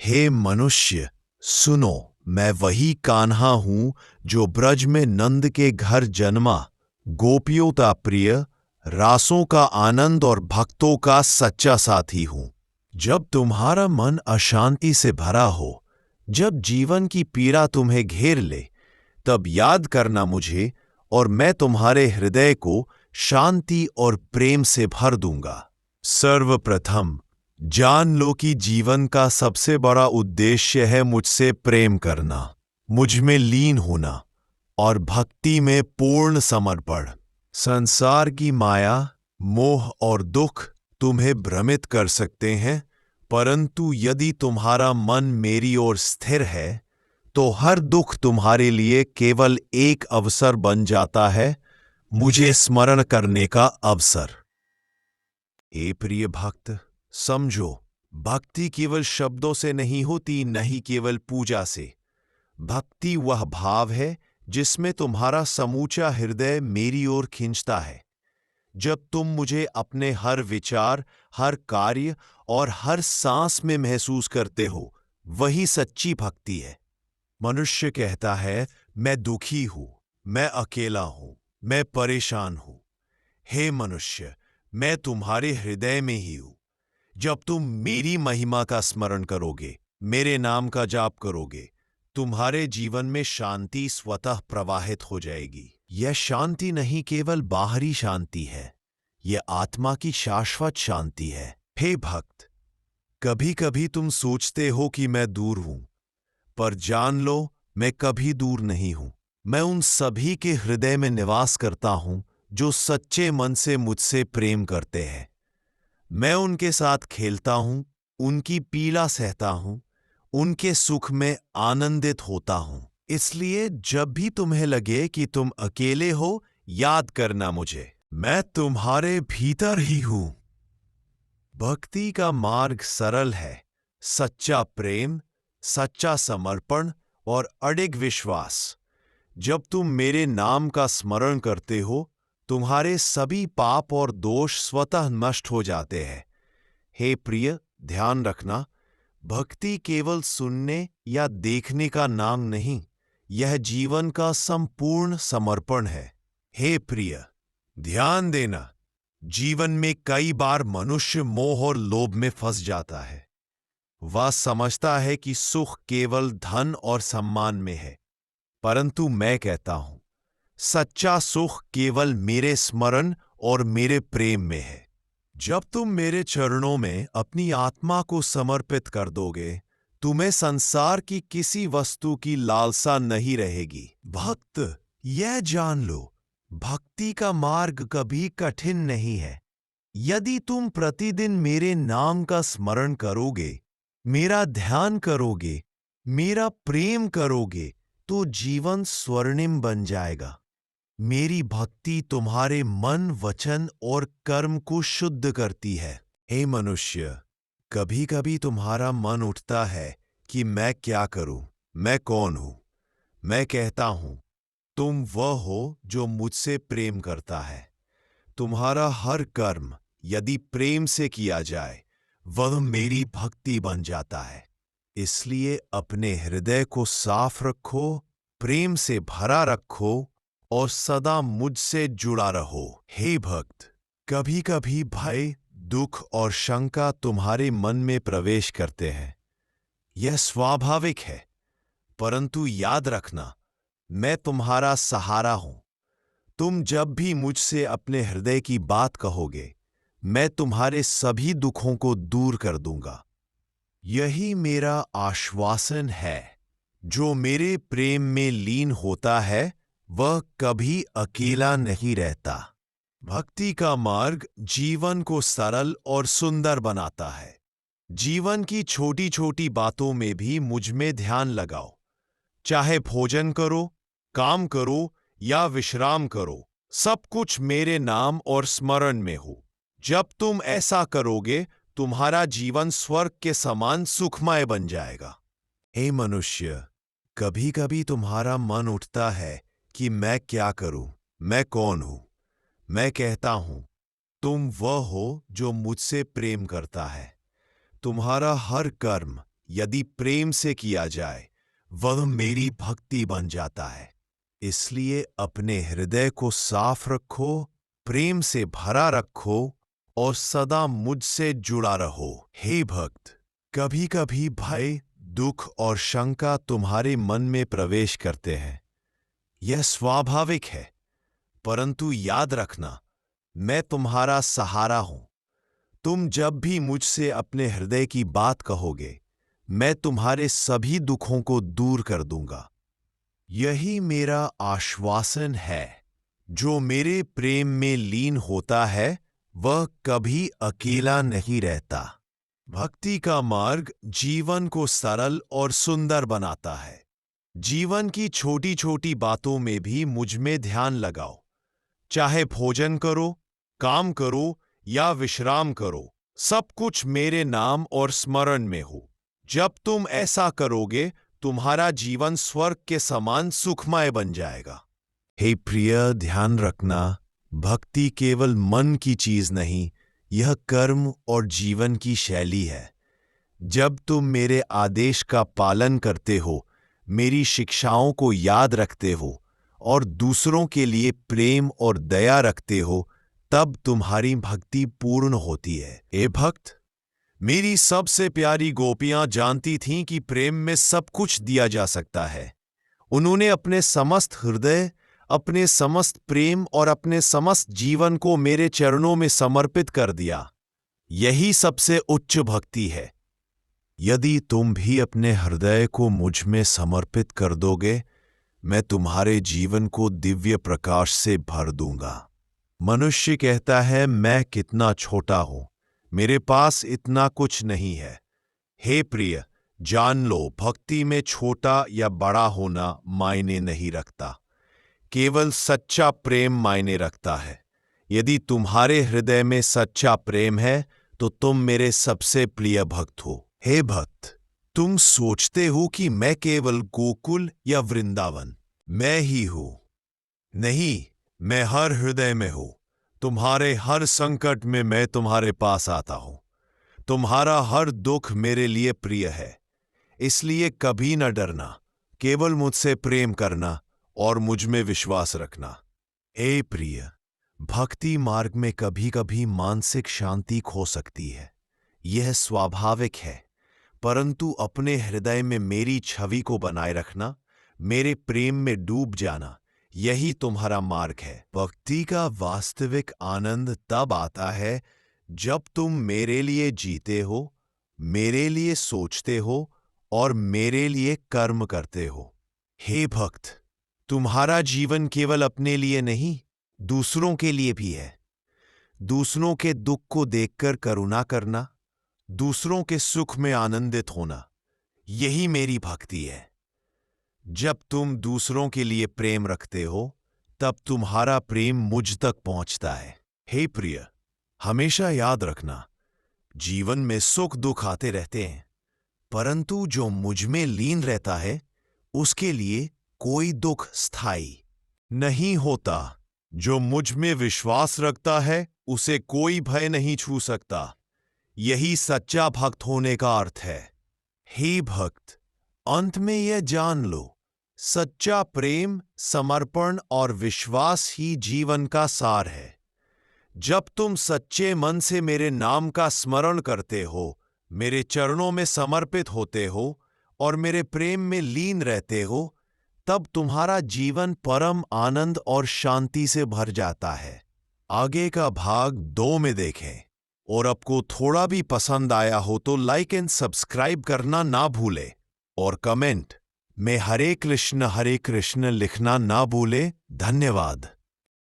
हे मनुष्य, सुनो, मैं वही कान्हा हूं जो ब्रज में नंद के घर जन्मा, गोपियों का प्रिय, रासों का आनंद और भक्तों का सच्चा साथी हूं। जब तुम्हारा मन अशांति से भरा हो, जब जीवन की पीड़ा तुम्हें घेर ले, तब याद करना मुझे और मैं तुम्हारे हृदय को शांति और प्रेम से भर दूंगा। सर्वप्रथम जान लो कि जीवन का सबसे बड़ा उद्देश्य है मुझसे प्रेम करना, मुझ में लीन होना और भक्ति में पूर्ण समर्पण। संसार की माया, मोह और दुख तुम्हें भ्रमित कर सकते हैं, परंतु यदि तुम्हारा मन मेरी ओर स्थिर है, तो हर दुख तुम्हारे लिए केवल एक अवसर बन जाता है, मुझे स्मरण करने का अवसर। हे प्रिय भक्त, समझो, भक्ति केवल शब्दों से नहीं होती, नहीं केवल पूजा से। भक्ति वह भाव है जिसमें तुम्हारा समूचा हृदय मेरी ओर खींचता है। जब तुम मुझे अपने हर विचार, हर कार्य और हर सांस में महसूस करते हो, वही सच्ची भक्ति है। मनुष्य कहता है, मैं दुखी हूं, मैं अकेला हूं, मैं परेशान हूं। हे मनुष्य, मैं तुम्हारे हृदय में ही हूं। जब तुम मेरी महिमा का स्मरण करोगे, मेरे नाम का जाप करोगे, तुम्हारे जीवन में शांति स्वतः प्रवाहित हो जाएगी। यह शांति नहीं केवल बाहरी शांति है, यह आत्मा की शाश्वत शांति है। हे भक्त, कभी कभी तुम सोचते हो कि मैं दूर हूं, पर जान लो, मैं कभी दूर नहीं हूं। मैं उन सभी के हृदय में निवास करता हूं जो सच्चे मन से मुझसे प्रेम करते हैं। मैं उनके साथ खेलता हूं, उनकी पीड़ा सहता हूं, उनके सुख में आनंदित होता हूं। इसलिए जब भी तुम्हें लगे कि तुम अकेले हो, याद करना मुझे, मैं तुम्हारे भीतर ही हूं। भक्ति का मार्ग सरल है। सच्चा प्रेम, सच्चा समर्पण और अडिग विश्वास। जब तुम मेरे नाम का स्मरण करते हो, तुम्हारे सभी पाप और दोष स्वतः नष्ट हो जाते हैं। हे प्रिय, ध्यान रखना, भक्ति केवल सुनने या देखने का नाम नहीं, यह जीवन का संपूर्ण समर्पण है। हे प्रिय, ध्यान देना, जीवन में कई बार मनुष्य मोह और लोभ में फंस जाता है। वह समझता है कि सुख केवल धन और सम्मान में है, परंतु मैं कहता हूं, सच्चा सुख केवल मेरे स्मरण और मेरे प्रेम में है। जब तुम मेरे चरणों में अपनी आत्मा को समर्पित कर दोगे, तुम्हें संसार की किसी वस्तु की लालसा नहीं रहेगी। भक्त, यह जान लो, भक्ति का मार्ग कभी कठिन नहीं है। यदि तुम प्रतिदिन मेरे नाम का स्मरण करोगे, मेरा ध्यान करोगे, मेरा प्रेम करोगे, तो जीवन स्वर्णिम बन जाएगा। मेरी भक्ति तुम्हारे मन, वचन और कर्म को शुद्ध करती है। हे मनुष्य, कभी कभी तुम्हारा मन उठता है कि मैं क्या करूं, मैं कौन हूं। मैं कहता हूं, तुम वह हो जो मुझसे प्रेम करता है। तुम्हारा हर कर्म यदि प्रेम से किया जाए, वह मेरी भक्ति बन जाता है। इसलिए अपने हृदय को साफ रखो, प्रेम से भरा रखो और सदा मुझसे जुड़ा रहो। हे भक्त, कभी कभी भय, दुख और शंका तुम्हारे मन में प्रवेश करते हैं। यह स्वाभाविक है, परंतु याद रखना, मैं तुम्हारा सहारा हूं। तुम जब भी मुझसे अपने हृदय की बात कहोगे, मैं तुम्हारे सभी दुखों को दूर कर दूंगा। यही मेरा आश्वासन है। जो मेरे प्रेम में लीन होता है, वह कभी अकेला नहीं रहता। भक्ति का मार्ग जीवन को सरल और सुंदर बनाता है। जीवन की छोटी छोटी बातों में भी मुझ में ध्यान लगाओ। चाहे भोजन करो, काम करो या विश्राम करो, सब कुछ मेरे नाम और स्मरण में हो। जब तुम ऐसा करोगे, तुम्हारा जीवन स्वर्ग के समान सुखमय बन जाएगा। हे मनुष्य, कभी कभी तुम्हारा मन उठता है कि मैं क्या करूं, मैं कौन हूं। मैं कहता हूं, तुम वह हो जो मुझसे प्रेम करता है। तुम्हारा हर कर्म यदि प्रेम से किया जाए वह मेरी भक्ति बन जाता है। इसलिए अपने हृदय को साफ रखो, प्रेम से भरा रखो और सदा मुझसे जुड़ा रहो। हे भक्त, कभी कभी भय, दुख और शंका तुम्हारे मन में प्रवेश करते हैं। यह स्वाभाविक है, परंतु याद रखना, मैं तुम्हारा सहारा हूं। तुम जब भी मुझसे अपने हृदय की बात कहोगे, मैं तुम्हारे सभी दुखों को दूर कर दूंगा। यही मेरा आश्वासन है। जो मेरे प्रेम में लीन होता है वह कभी अकेला नहीं रहता। भक्ति का मार्ग जीवन को सरल और सुंदर बनाता है। जीवन की छोटी छोटी बातों में भी मुझ में ध्यान लगाओ। चाहे भोजन करो, काम करो या विश्राम करो, सब कुछ मेरे नाम और स्मरण में हो। जब तुम ऐसा करोगे, तुम्हारा जीवन स्वर्ग के समान सुखमय बन जाएगा। हे प्रिय, ध्यान रखना, भक्ति केवल मन की चीज नहीं, यह कर्म और जीवन की शैली है। जब तुम मेरे आदेश का पालन करते हो, मेरी शिक्षाओं को याद रखते हो और दूसरों के लिए प्रेम और दया रखते हो, तब तुम्हारी भक्ति पूर्ण होती है। ए भक्त, मेरी सबसे प्यारी गोपियां जानती थीं कि प्रेम में सब कुछ दिया जा सकता है। उन्होंने अपने समस्त हृदय, अपने समस्त प्रेम और अपने समस्त जीवन को मेरे चरणों में समर्पित कर दिया। यही सबसे उच्च भक्ति है। यदि तुम भी अपने हृदय को मुझ में समर्पित कर दोगे, मैं तुम्हारे जीवन को दिव्य प्रकाश से भर दूंगा। मनुष्य कहता है, मैं कितना छोटा हूं, मेरे पास इतना कुछ नहीं है। हे प्रिय, जान लो, भक्ति में छोटा या बड़ा होना मायने नहीं रखता। केवल सच्चा प्रेम मायने रखता है। यदि तुम्हारे हृदय में सच्चा प्रेम है तो तुम मेरे सबसे प्रिय भक्त हो। हे भक्त, तुम सोचते हो कि मैं केवल गोकुल या वृंदावन मैं ही हूं। नहीं, मैं हर हृदय में हूं। तुम्हारे हर संकट में मैं तुम्हारे पास आता हूं। तुम्हारा हर दुख मेरे लिए प्रिय है। इसलिए कभी न डरना, केवल मुझसे प्रेम करना और मुझ में विश्वास रखना। हे प्रिय, भक्ति मार्ग में कभी कभी मानसिक शांति खो सकती है। यह स्वाभाविक है, परंतु अपने हृदय में मेरी छवि को बनाए रखना, मेरे प्रेम में डूब जाना, यही तुम्हारा मार्ग है। भक्ति का वास्तविक आनंद तब आता है जब तुम मेरे लिए जीते हो, मेरे लिए सोचते हो और मेरे लिए कर्म करते हो। हे भक्त, तुम्हारा जीवन केवल अपने लिए नहीं, दूसरों के लिए भी है। दूसरों के दुख को देखकर करुणा करना, दूसरों के सुख में आनंदित होना, यही मेरी भक्ति है। जब तुम दूसरों के लिए प्रेम रखते हो, तब तुम्हारा प्रेम मुझ तक पहुंचता है। हे प्रिय, हमेशा याद रखना, जीवन में सुख दुख आते रहते हैं, परंतु जो मुझ में लीन रहता है उसके लिए कोई दुख स्थायी नहीं होता। जो मुझ में विश्वास रखता है उसे कोई भय नहीं छू सकता। यही सच्चा भक्त होने का अर्थ है। हे भक्त, अंत में यह जान लो, सच्चा प्रेम, समर्पण और विश्वास ही जीवन का सार है। जब तुम सच्चे मन से मेरे नाम का स्मरण करते हो, मेरे चरणों में समर्पित होते हो और मेरे प्रेम में लीन रहते हो, तब तुम्हारा जीवन परम आनंद और शांति से भर जाता है। आगे का भाग 2 में देखें। और आपको थोड़ा भी पसंद आया हो तो लाइक एंड सब्सक्राइब करना ना भूले और कमेंट में हरे कृष्ण लिखना ना भूले। धन्यवाद।